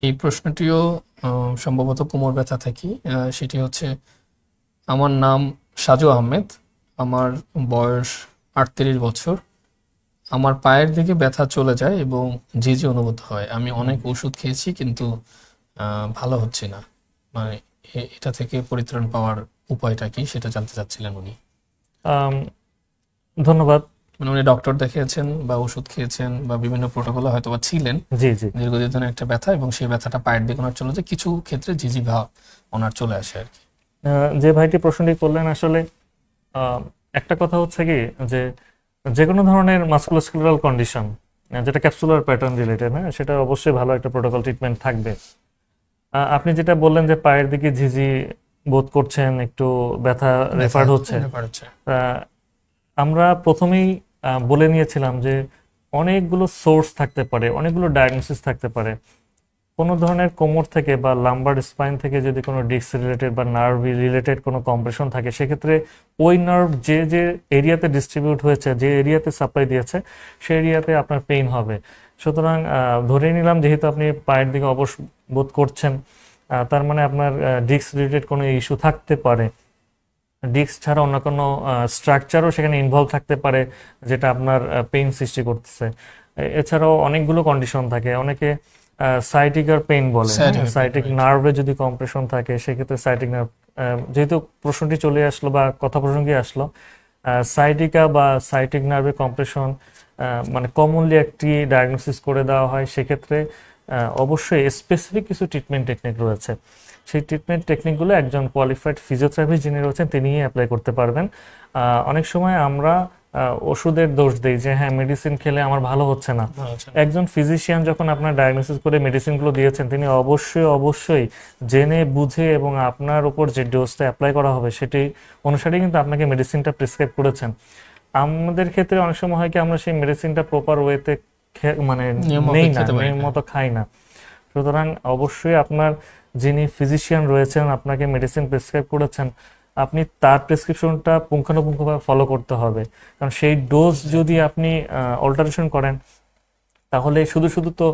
এই প্রশ্নটিও সম্ভবত কোমর ব্যথা থেকেই। সেটি হচ্ছে, আমার নাম সাজু আহমেদ। আমার বয়স 38 বছর। আমার পায়ের দিকে ব্যথা চলে যায় এবং ঝিঁঝি অনুভূত হয়। আমি অনেক ওষুধ খেয়েছি কিন্তু ভালো হচ্ছে না। মানে এটা থেকে পরিত্রাণ পাওয়ার উপায়টা কি সেটা জানতে চাচ্ছিলেন উনি। আম, ধন্যবাদ। মানে উনি ডক্টর দেখিয়েছেন বা ওষুধ খেয়েছেন বা বিভিন্ন প্রোটোকলে হয়তো বা ছিলেন জি জি। দীর্ঘদিন ধরে একটা ব্যথা, এবং সেই ব্যথাটা পায়ের দিকে ওনার চলে যায়, কিছু ক্ষেত্রে ঝিঁঝি ভাব ওনার চলে আসে আর কি। যে ভাইটি প্রশ্নটি করলেন আসলে আহ, একটা কথা হচ্ছে কি যে যে কোনো ধরনের মাস্কুলোস্কেলেটাল কন্ডিশন যেটা ক্যাপসুলার প্যাটার্ন রিলেটেড, হ্যাঁ, সেটা অবশ্যই ভালো একটা প্রোটোকল ট্রিটমেন্ট থাকবে। আপনি যেটা বললেন যে পায়ের দিকে ঝিঝি বোধ করছেন, একটু ব্যথা ব্যথা রেফার্ড হচ্ছে। ব্যাপার হচ্ছে। আহ, আমরা প্রথমেই বলে নিয়েছিলাম যে অনেকগুলো সোর্স থাকতে পারে, অনেকগুলো ডায়াগনোসিস থাকতে পারে। কোনো ধরনের কোমর থেকে বা লাম্বার স্পাইন থেকে যদি কোনো ডিস্ক রিলেটেড বা নার্ভ রিলেটেড কোনো কম্প্রেশন থাকে, সেক্ষেত্রে ওই নার্ভ যে যে এরিয়াতে ডিস্ট্রিবিউট হয়েছে, যে এরিয়াতে সাপ্লাই দিয়েছে, সেই এরিয়াতে আপনার পেইন হবে। সুতরাং ধরে নিলাম যেহেতু আপনি পায়ের দিকে অবশ বোধ করছেন, তার মানে আপনার ডিস্ক রিলেটেড কোনো ইস্যু থাকতে পারে। ডিস্ক ছাড়া অন্য কোনো স্ট্রাকচারও সেখানে ইনভলভ থাকতে পারে, যেটা আপনার পেইন সৃষ্টি করতেছে। এছাড়াও অনেকগুলো কন্ডিশন থাকে, অনেকে সাইটিকার পেইন বলে, হ্যাঁ, স্যাটিফাইড পেইন, সাইটিক রাইট। নার্ভে যদি কম্প্রেশন থাকে সেক্ষেত্রে সাইটিক নার্ভ। যেহেতু প্রশ্নটি চলে আসলো বা কথা প্রসঙ্গে আসলো, সাইটিকা বা সাইটিক নার্ভে কম্প্রেশন মানে কমনলি একটি ডায়াগনোসিস করে দেওয়া হয়। সেক্ষেত্রে অবশ্যই স্পেসিফিক কিছু ট্রিটমেন্ট টেকনিক রয়েছে। সেই ট্রিটমেন্ট টেকনিকগুলো একজন কোয়ালিফাইড ফিজিওথেরাপিস্ট যিনি রয়েছেন তিনিই অ্যাপ্লাই করতে পারবেন। অনেক সময় আমরা ওষুধের দোষ দেই যে হ্যাঁ মেডিসিন খেলে আমার ভালো হচ্ছে না। ভালো হচ্ছে না। একজন ফিজিশিয়ান যখন আপনার ডায়াগনোসিস করে মেডিসিনগুলো দিয়েছেন, তিনি অবশ্যই অবশ্যই জেনে বুঝে এবং আপনার উপর যে ডোজটা অ্যাপ্লাই করা হবে সেটি অনুসারেই কিন্তু আপনাকে মেডিসিনটা প্রেসক্রাইব করেছেন। আমাদের ক্ষেত্রে অনেক সময় হয় কি আমরা সেই মেডিসিনটা প্রপার ওয়েতে মানে নিয়ম নেই মাফিক না, খেতে পারি নিয়ম না। মতো খাই না। সুতরাং অবশ্যই আপনার যিনি ফিজিশিয়ান রয়েছেন আপনাকে মেডিসিন প্রেসক্রাইব করেছেন, আপনি তার প্রেসক্রিপশনটা পুঙ্খানুপুঙ্খভাবে ফলো করতে হবে। কারণ সেই ডোজ যদি এক্স্যাক্টলি। আপনি অল্টারেশন করেন, তাহলে শুধু শুধু তো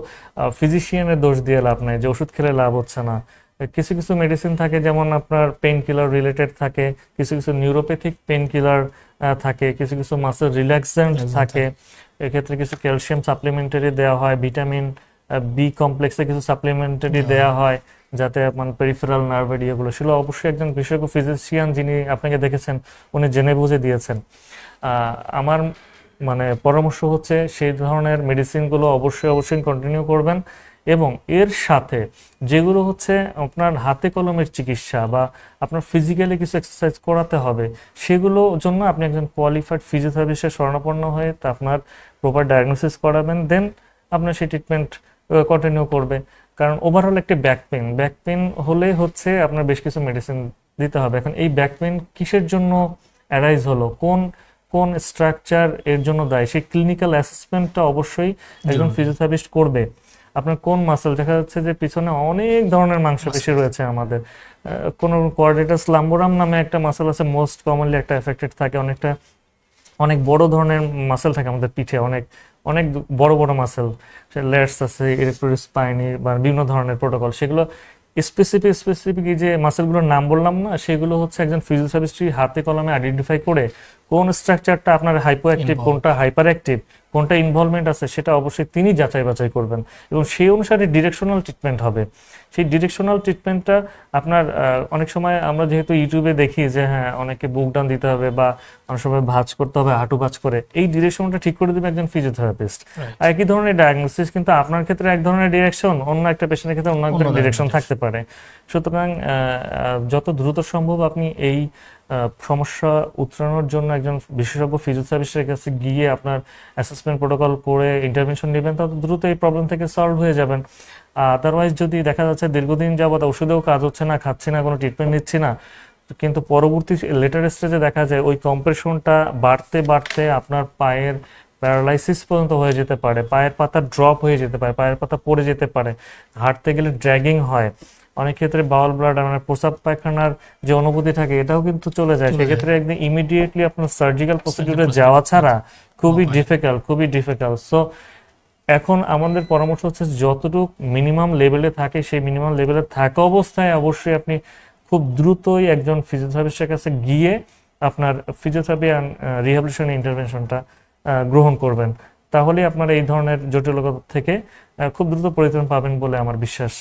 ফিজিশিয়ানের দোষ দিয়ে লাভ নাই যে ওষুধ খেলে লাভ হচ্ছে না। কিছু কিছু মেডিসিন থাকে যেমন আপনার পেইন কিলার রিলেটেড থাকে, কিছু কিছু নিউরোপ্যাথিক পেইন কিলার থাকে, কিছু কিছু মাসেল রিল্যাক্সেন্ট রিল্যাক্সেন্ট থাকে। থাকে। এক্ষেত্রে কিছু ক্যালসিয়াম সাপ্লিমেন্টারি দেওয়া হয়, ভিটামিন বি কমপ্লেক্সে কিছু সাপ্লিমেন্টারি দেওয়া দেওয়া হয়। হয়, যাতে আপনার পেরিফেরাল নার্ভের ইয়েগুলো ছিল অবশ্যই একজন বিশেষজ্ঞ ফিজিশিয়ান যিনি আপনাকে দেখেছেন উনি জেনে বুঝে দিয়েছেন। আমার মানে পরামর্শ হচ্ছে সেই ধরনের মেডিসিনগুলো অবশ্যই অবশ্যই কন্টিনিউ করবেন, এবং এর সাথে যেগুলো হচ্ছে আপনার হাতে কলমের চিকিৎসা বা আপনার ফিজিক্যালি কিছু এক্সারসাইজ করাতে হবে, সেগুলো জন্য আপনি একজন কোয়ালিফাইড ফিজিওথেরাপিস্টের শরণাপন্ন হয়ে তা আপনার প্রপার ডায়াগনোসিস করাবেন, দেন আপনার সেই ট্রিটমেন্ট কন্টিনিউ করবে। কারণ ওভারঅল একটি ব্যাক পেন হলে হচ্ছে আপনার বেশ কিছু মেডিসিন দিতে হবে। এখন এই ব্যাক পেন কিসের জন্য অ্যারাইজ হলো, কোন কোন স্ট্রাকচার এর জন্য দায়ী, সেই ক্লিনিক্যাল অ্যাসেসমেন্টটা অবশ্যই একজন জরুরি। ফিজিওথেরাপিস্ট করবে। আপনার কোন মাসেল, দেখা যাচ্ছে যে পিছনে অনেক ধরনের মাংসপেশি মাসেল। রয়েছে আমাদের, কোনো কোয়াড্রেটাস লাম্বোরাম নামে একটা মাসেল আছে, মোস্ট কমনলি একটা এফেক্টেড থাকে, অনেক বড় ধরনের মাসেল থাকে আমাদের পিঠে, অনেক অনেক বড় বড় মাসেল, লেটস আছে, ইরেক্টর স্পাইনি বা বিভিন্ন ধরনের প্রোটোকল, সেগুলো স্পেসিফিক এই যে মাসেলগুলোর নাম বললাম না, সেগুলো হচ্ছে একজন ফিজিওথেরাপিস্ট হাতে কলমে আইডেন্টিফাই করে কোন স্ট্রাকচারটা আপনার হাইপো অ্যাক্টিভ, ইনভলভ। কোনটা হাইপার অ্যাক্টিভ, কোনটা ইনভলভমেন্ট আছে, সেটা অবশ্যই তিনি যাচাই বাছাই করবেন এবং সেই অনুসারে ডিরেকশনাল ট্রিটমেন্ট হবে। সেই ডিরেকশনাল ট্রিটমেন্টটা আপনার অনেক সময় আমরা যেহেতু ইউটিউবে দেখি যে হ্যাঁ অনেকে বুক ডাউন দিতে হবে বা অনেক সময় ভাঁজ করতে হবে হাঁটু ভাঁজ করে, এই ডিরেকশনটা ঠিক করে দেবে একজন ফিজিওথেরাপিস্ট। রাইট। একই ধরনের ডায়াগনোসিস কিন্তু আপনার ক্ষেত্রে এক ধরনের ডিরেকশন, অন্য একটা পেশেন্টের ক্ষেত্রে অন্য এক অন্য ধরনের ধরনের ডিরেকশন ডিশ। থাকতে পারে। সুতরাং যত দ্রুত সম্ভব আপনি এই সমস্যা উতরানোর জন্য একজন বিশেষজ্ঞ ফিজিওথেরাপিস্টের কাছে গিয়ে আপনার অ্যাসেসমেন্ট প্রোটোকল করে ইন্টারভেনশন নেবেন, তত দ্রুত এই প্রবলেম থেকে সলভ হয়ে যাবেন। আদারওয়াইজ যদি দেখা যাচ্ছে দীর্ঘদিন যাবত ওষুধেও কাজ হচ্ছে না, খাচ্ছি না, কোনো ট্রিটমেন্ট নিচ্ছি না, কিন্তু পরবর্তী লেটার স্টেজে দেখা যায় ওই কম্প্রেশনটা বাড়তে বাড়তে আপনার পায়ের প্যারালাইসিস পর্যন্ত হয়ে যেতে পারে, পায়ের পাতা ড্রপ হয়ে যেতে পারে, পায়ের পাতা পড়ে যেতে পারে, হাঁটতে গেলে ড্র্যাগিং হয়, অনেক ক্ষেত্রে বাউল ব্লাড মানে প্রস্রাব পায়খানার যে অনুভূতি থাকে এটাও কিন্তু চলে যায়। চলে যায়। সেক্ষেত্রে একদম ইমিডিয়েটলি আপনার সার্জিক্যাল সার্জারি প্রসিডিউরে প্রসিডিউর যাওয়া ছাড়া কোনো উপায় নেই। খুবই ডিফিকাল্ট। সো এখন আমাদের পরামর্শ হচ্ছে যতটুকু মিনিমাম লেভেলে থাকে সেই মিনিমাম লেভেলে থাকা অবস্থায় অবশ্যই আপনি খুব দ্রুতই একজন ফিজিওথেরাপিস্টের কাছে গিয়ে আপনার ফিজিওথেরাপি অ্যান্ড রিহ্যাবিলিটেশন ইন্টারভেনশনটা গ্রহণ করবেন। তাহলে আপনার এই ধরনের জটিলতা থেকে খুব দ্রুত পরিত্রাণ পাবেন বলে আমার বিশ্বাস।